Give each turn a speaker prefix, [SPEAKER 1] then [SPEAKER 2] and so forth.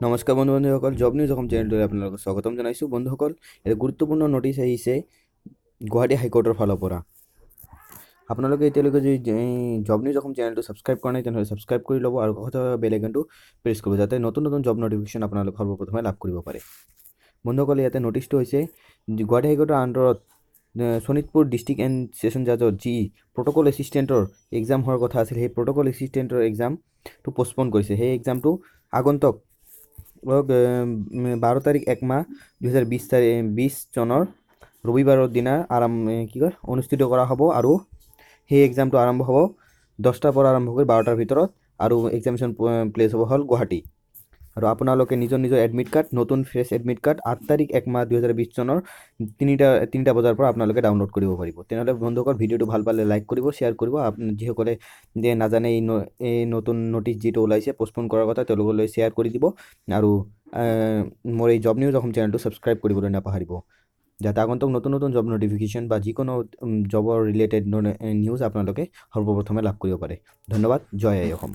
[SPEAKER 1] নমস্কাৰ বন্ধুসকল, job news Assam চেনেলটোলৈ আপোনালোকক স্বাগতম জনাইছোঁ। বন্ধুসকল, এটা গুৰুত্বপূৰ্ণ নটিচ আহিছে গুৱাহাটী হাইকোৰ্টৰ ফালৰ পৰা। আপোনালোকে এতিয়ালৈকে যদি জব নিউজ অসম চেনেলটো ছাবস্ক্ৰাইব কৰা নাই তেনেহ'লে ছাবস্ক্ৰাইব কৰি ল'ব আৰু কাষত থকা বেল আইকনটো প্ৰেছ কৰিব, যাতে নতুন নতুন জব নটিফিকেশ্যন আপোনালোকে সৰ্বপ্ৰথমে লাভ কৰিব পাৰে। বন্ধুসকল, ইয়াতে নটিচটো হৈছে গুৱাহাটী হাইকোৰ্টৰ আণ্ডাৰত শোণিতপুৰ ডিষ্ট্ৰিক্ট এণ্ড ছেশ্যন জাজৰ যি প্ৰট'কল এছিষ্টেণ্টৰ এক্সাম হোৱাৰ কথা আছিল, সেই প্ৰট'কল এছিষ্টেণ্টৰ এক্সামটো পষ্টপন কৰিছে। সেই এক্সামটো আগন্তুক 12 তাৰিখ 1 মাহ 2020 চনৰ ৰবিবাৰৰ দিনা অনুষ্ঠিত কৰা হ'ব আৰু সেই এক্সামটো আৰম্ভ হ'ব 10টাৰ পৰা আৰম্ভ কৰি 12টাৰ ভিতৰত আৰু এক্সামিনেশ্যন প্লেচ হ'ব হ'ল গুৱাহাটী। আৰু আপোনালোকে নিজৰ এডমিট কাৰ্ড, নতুন ফ্ৰেছ এডমিট কাৰ্ড 8 তাৰিখ 1 মাহ 2020 চনৰ 3টা বজাৰ পৰা আপোনালোকে ডাউনলোড কৰিব পাৰিব। তেনেহ'লে বন্ধুসকল, ভিডিঅ'টো ভাল পালে লাইক কৰিব, শ্বেয়াৰ কৰিব। যিসকলে নাজানে এই নতুন নটিচ যিটো ওলাইছে পষ্টপন কৰাৰ কথা, তেওঁলোকলৈ শ্বেয়াৰ কৰি দিব আৰু মোৰ এই জব নিউজ অসম চেনেলটো ছাবস্ক্ৰাইব কৰিবলৈ নাপাহৰিব, যাতে আগন্তুক নতুন নতুন জব নটিফিকেশ্যন বা যিকোনো জবৰ ৰিলেটেড নিউজ আপোনালোকে সৰ্বপ্ৰথমে লাভ কৰিব পাৰে। ধন্যবাদ। জয় আই অসম।